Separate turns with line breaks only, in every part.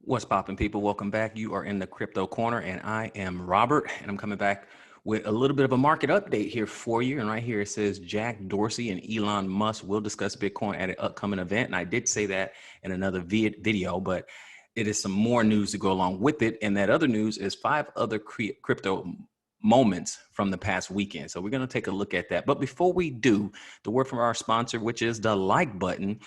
What's poppin', people? Welcome back. You are in the Crypto Corner, and I am Robert, and I'm coming back with a little bit of a market update here for you. And right here it says Jack Dorsey and Elon Musk will discuss Bitcoin at an upcoming event. And I did say that in another video, but it is some more news to go along with it. And that other news is 5 other crypto moments from the past weekend. So we're going to take a look at that. But before we do, the word from our sponsor, which is the like button.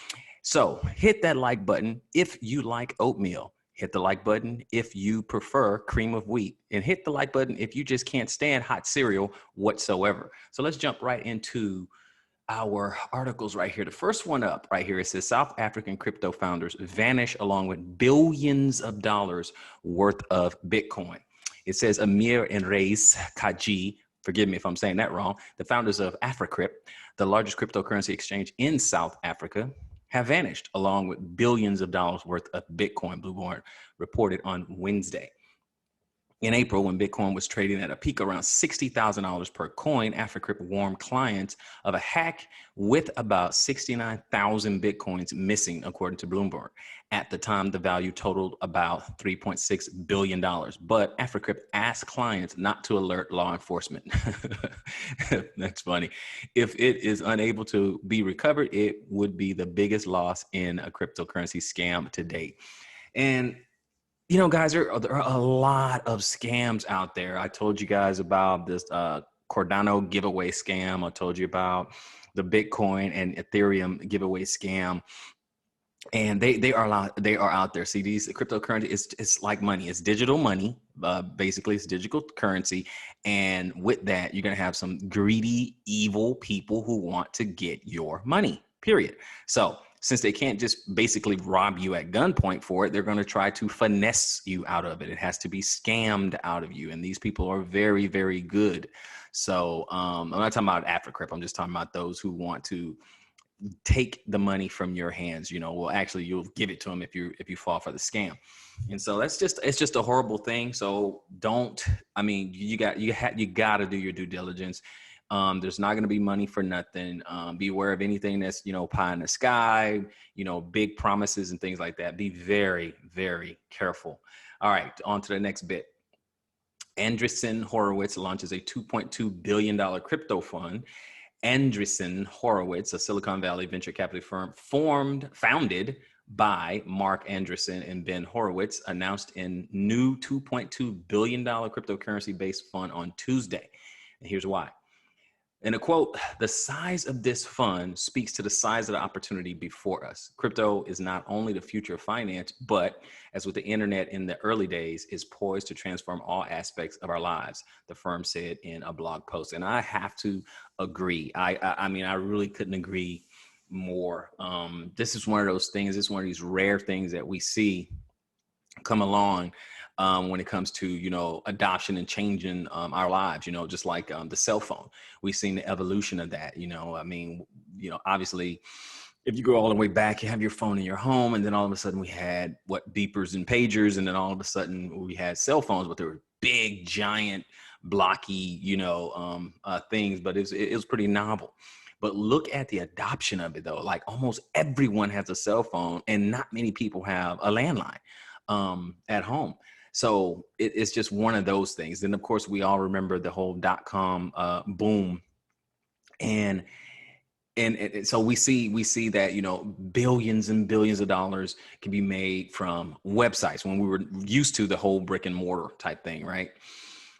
So hit that like button if you like oatmeal. Hit the like button if you prefer cream of wheat, and hit the like button if you just can't stand hot cereal whatsoever. So let's jump right into our articles right here. The first one up right here, it says South African crypto founders vanish along with billions of dollars worth of Bitcoin. It says Amir and Reis Kaji, forgive me if I'm saying that wrong, the founders of AfriCrypt, the largest cryptocurrency exchange in South Africa, have vanished along with billions of dollars worth of Bitcoin, Blueborn reported on Wednesday. In April, when Bitcoin was trading at a peak around $60,000 per coin, AfriCrypt warned clients of a hack with about 69,000 Bitcoins missing, according to Bloomberg. At the time, the value totaled about $3.6 billion. But AfriCrypt asked clients not to alert law enforcement. That's funny. If it is unable to be recovered, it would be the biggest loss in a cryptocurrency scam to date. And you know, guys, there are a lot of scams out there. I told you guys about this Cardano giveaway scam. I told you about the Bitcoin and Ethereum giveaway scam. And they are out there. See, these cryptocurrency it's like money. It's digital money. Basically, it's digital currency. And with that, you're gonna have some greedy, evil people who want to get your money. Period. So since they can't just basically rob you at gunpoint for it, they're going to try to finesse you out of it. It has to be scammed out of you. And these people are very, very good. So I'm not talking about AfriCrypt. I'm just talking about those who want to take the money from your hands. You know, well, actually, you'll give it to them if you fall for the scam. And so it's just a horrible thing. So you got to do your due diligence. There's not going to be money for nothing. Be aware of anything that's, pie in the sky, big promises and things like that. Be very, very careful. All right, on to the next bit. Andreessen Horowitz launches a $2.2 billion crypto fund. Andreessen Horowitz, a Silicon Valley venture capital firm founded by Mark Andreessen and Ben Horowitz, announced a new $2.2 billion cryptocurrency-based fund on Tuesday. And here's why. In a quote, the size of this fund speaks to the size of the opportunity before us. Crypto is not only the future of finance, but as with the internet in the early days, is poised to transform all aspects of our lives, the firm said in a blog post. And I have to agree. I mean, I really couldn't agree more. This is one of those things, it's one of these rare things that we see come along when it comes to, adoption and changing our lives, just like the cell phone. We've seen the evolution of that, obviously, if you go all the way back, you have your phone in your home, and then all of a sudden we had beepers and pagers, and then all of a sudden we had cell phones, but they were big, giant, blocky, things, but it was pretty novel. But look at the adoption of it, though. Like almost everyone has a cell phone, and not many people have a landline at home. So it's just one of those things. Then, of course, we all remember the whole .com boom. And so we see that, billions and billions of dollars can be made from websites when we were used to the whole brick and mortar type thing, right?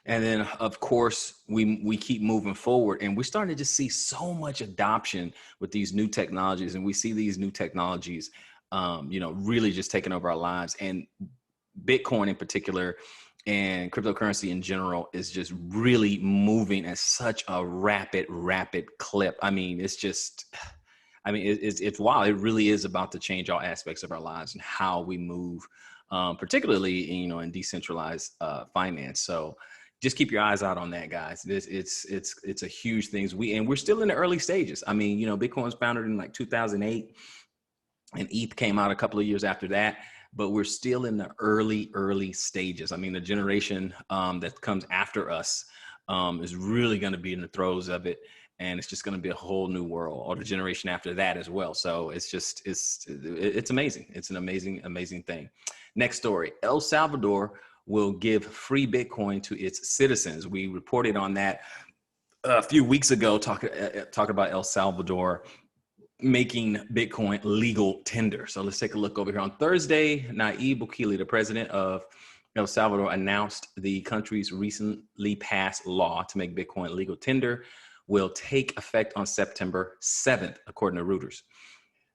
And then, of course, we keep moving forward, and we're starting to just see so much adoption with these new technologies. And we see these new technologies, really just taking over our lives. And Bitcoin in particular and cryptocurrency in general is just really moving at such a rapid clip. I mean, it's wild. It really is about to change all aspects of our lives and how we move, particularly, in decentralized finance. So just keep your eyes out on that, guys. It's a huge thing. We're still in the early stages. I mean, Bitcoin was founded in like 2008 and ETH came out a couple of years after that. But we're still in the early stages. I mean, the generation that comes after us is really going to be in the throes of it. And it's just going to be a whole new world, or the generation after that as well. So it's amazing. It's an amazing thing. Next story, El Salvador will give free Bitcoin to its citizens. We reported on that a few weeks ago, talking about El Salvador making Bitcoin legal tender. So let's take a look over here. On Thursday, Nayib Bukele, the president of El Salvador, announced the country's recently passed law to make Bitcoin legal tender will take effect on September 7th, according to Reuters.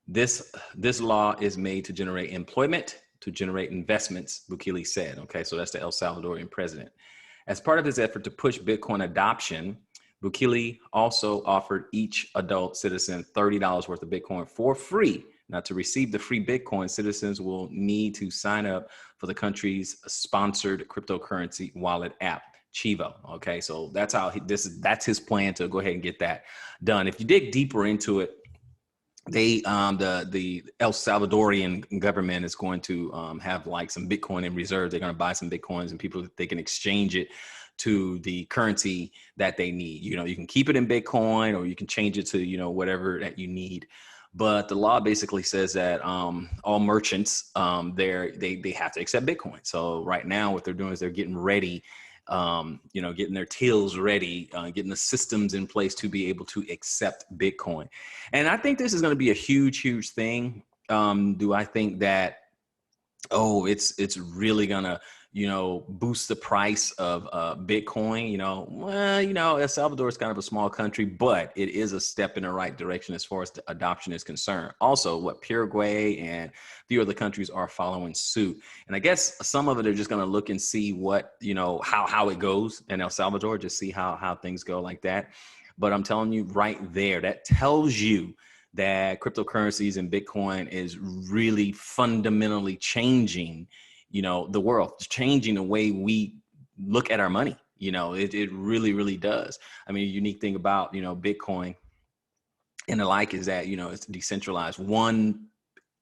This law is made to generate employment, to generate investments, Bukele said. Okay, so that's the El Salvadorian president. As part of his effort to push Bitcoin adoption, Bukele also offered each adult citizen $30 worth of Bitcoin for free. Now, to receive the free Bitcoin, citizens will need to sign up for the country's sponsored cryptocurrency wallet app, Chivo. Okay, so that's how that's his plan to go ahead and get that done. If you dig deeper into it, they the El Salvadorian government is going to have like some Bitcoin in reserve. They're going to buy some Bitcoins, and people, they can exchange it to the currency that they need. You know, you can keep it in Bitcoin, or you can change it to, you know, whatever that you need. But the law basically says that all merchants, they have to accept Bitcoin. So right now, what they're doing is they're getting ready, you know, getting their tills ready, getting the systems in place to be able to accept Bitcoin. And I think this is going to be a huge, huge thing. Do I think that, it's really gonna, you know, boost the price of Bitcoin? You know, well, you know, El Salvador is kind of a small country, but it is a step in the right direction as far as the adoption is concerned. Also, what Paraguay and a few other countries are following suit. And I guess some of it are just going to look and see what, you know, how it goes in El Salvador, just see how things go like that. But I'm telling you right there, that tells you that cryptocurrencies and Bitcoin is really fundamentally changing, you know, the world, changing the way we look at our money. You know, it really, really does. I mean, a unique thing about, you know, Bitcoin and the like is that, you know, it's decentralized. One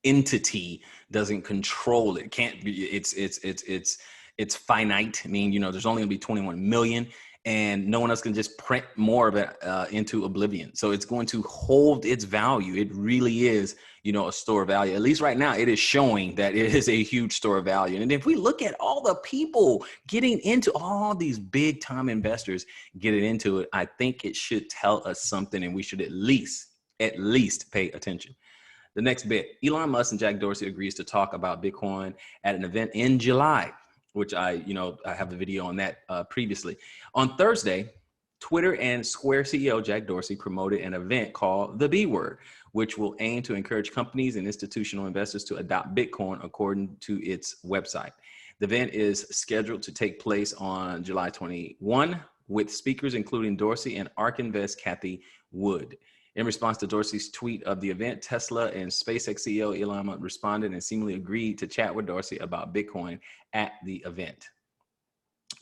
entity doesn't control it. Can't be, it's finite. I mean, you know, there's only gonna be 21 million, and no one else can just print more of it into oblivion. So it's going to hold its value. It really is, you know, a store of value. At least right now, it is showing that it is a huge store of value. And if we look at all the people getting into, all these big time investors getting into it, I think it should tell us something, and we should at least pay attention. The next bit, Elon Musk and Jack Dorsey agrees to talk about Bitcoin at an event in July, which I have a video on that previously. On Thursday, Twitter and Square CEO Jack Dorsey promoted an event called The B Word, which will aim to encourage companies and institutional investors to adopt Bitcoin, according to its website. The event is scheduled to take place on July 21, with speakers including Dorsey and ARK Invest Cathie Wood. In response to Dorsey's tweet of the event, Tesla and SpaceX CEO Elon Musk responded and seemingly agreed to chat with Dorsey about Bitcoin at the event.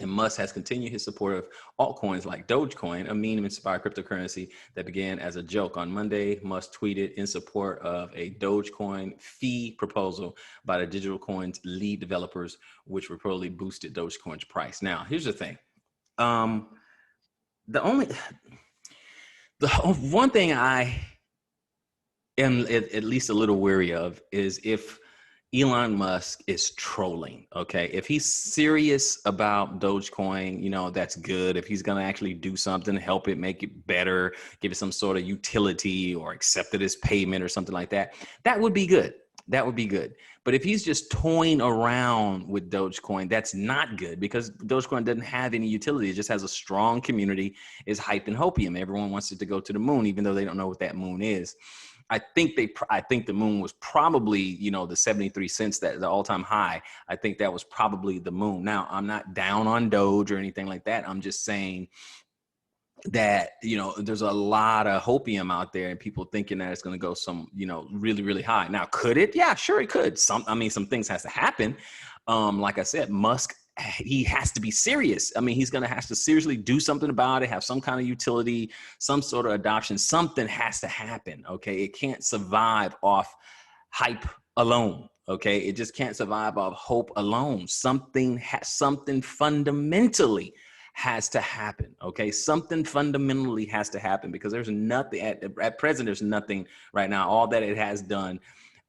And Musk has continued his support of altcoins like Dogecoin, a meme-inspired cryptocurrency that began as a joke. On Monday, Musk tweeted in support of a Dogecoin fee proposal by the digital coins lead developers, which reportedly boosted Dogecoin's price. Now, here's the thing. The one thing I am at least a little wary of is if Elon Musk is trolling. Okay, if he's serious about Dogecoin, you know, that's good. If he's going to actually do something, help it, make it better, give it some sort of utility, or accept it as payment or something like that, that would be good. That would be good. But if he's just toying around with Dogecoin, that's not good, because Dogecoin doesn't have any utility. It just has a strong community, is hyped and hopium. Everyone wants it to go to the moon, even though they don't know what that moon is. I think the moon was probably, you know, the 73 cents, that the all-time high. I think that was probably the moon. Now, I'm not down on Doge or anything like that. I'm just saying that, you know, there's a lot of hopium out there, and people thinking that it's going to go some, you know, really, really high. Now, could it? Yeah, sure it could. Some things has to happen. Like I said, Musk, he has to be serious. I mean, he's going to have to seriously do something about it, have some kind of utility, some sort of adoption. Something has to happen. Okay. It can't survive off hype alone. Okay. It just can't survive off hope alone. Something fundamentally has to happen. Okay. Something fundamentally has to happen, because there's nothing at present. There's nothing right now. All that it has done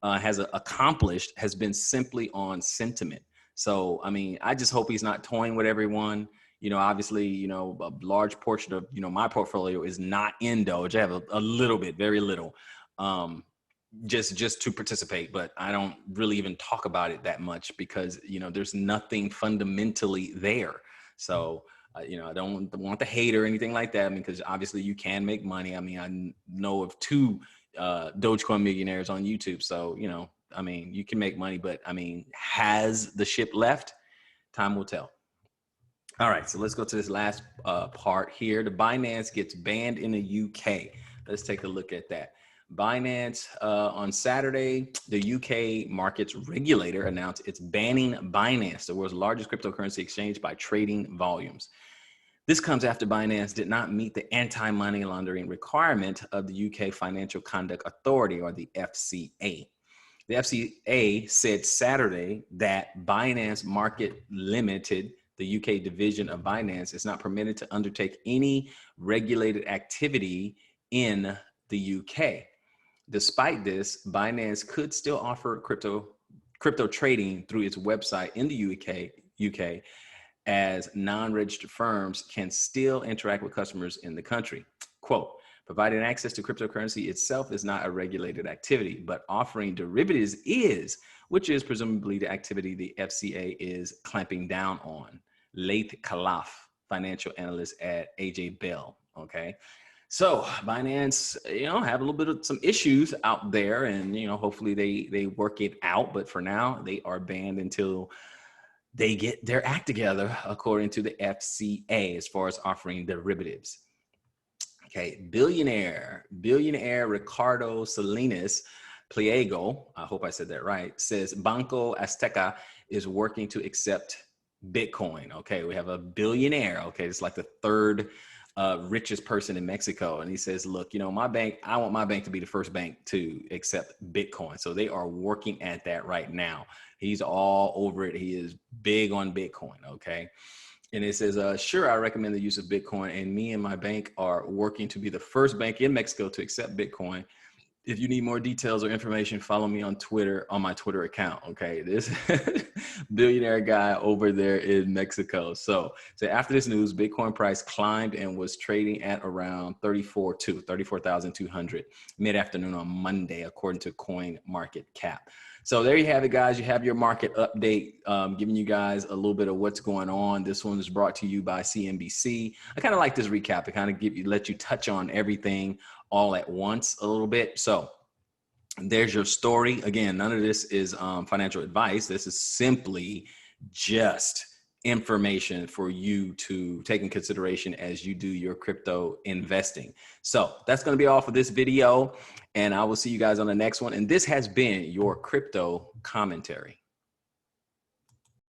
has accomplished has been simply on sentiment. So, I mean, I just hope he's not toying with everyone. You know, obviously, you know, a large portion of, you know, my portfolio is not in Doge. I have a little bit, very little, just to participate, but I don't really even talk about it that much because, you know, there's nothing fundamentally there. So, you know, I don't want the hate or anything like that. I mean, because obviously you can make money. I mean, I know of two Dogecoin millionaires on YouTube. So, you know, I mean, you can make money, but I mean, has the ship left? Time will tell. All right, so let's go to this last part here. The Binance gets banned in the UK. Let's take a look at that. Binance on Saturday, the UK markets regulator announced it's banning Binance, the world's largest cryptocurrency exchange, by trading volumes. This comes after Binance did not meet the anti-money laundering requirement of the UK Financial Conduct Authority, or the FCA. The FCA said Saturday that Binance Market Limited, the UK division of Binance, is not permitted to undertake any regulated activity in the UK. Despite this, Binance could still offer crypto trading through its website in the UK, as non-registered firms can still interact with customers in the country. Quote, providing access to cryptocurrency itself is not a regulated activity, but offering derivatives is, which is presumably the activity the FCA is clamping down on. Laith Khalaf, financial analyst at AJ Bell, okay? So Binance, you know, have a little bit of some issues out there, and, you know, hopefully they work it out, but for now they are banned until they get their act together, according to the FCA, as far as offering derivatives. Okay, billionaire Ricardo Salinas Pliego, I hope I said that right, says Banco Azteca is working to accept Bitcoin. Okay, we have a billionaire. Okay, it's like the third richest person in Mexico. And he says, look, you know, my bank, I want my bank to be the first bank to accept Bitcoin. So they are working at that right now. He's all over it. He is big on Bitcoin. Okay. And it says, sure, I recommend the use of Bitcoin. And me and my bank are working to be the first bank in Mexico to accept Bitcoin. If you need more details or information, follow me on Twitter, on my Twitter account. Okay, this billionaire guy over there in Mexico. So after this news, Bitcoin price climbed and was trading at around 34,200 mid-afternoon on Monday, according to CoinMarketCap. So there you have it, guys. You have your market update, giving you guys a little bit of what's going on. This one is brought to you by CNBC. I kind of like this recap. It kind of let you touch on everything all at once a little bit. So there's your story. Again, none of this is financial advice. This is simply just information for you to take in consideration as you do your crypto investing. So that's going to be all for this video, and I will see you guys on the next one. And this has been your crypto commentary.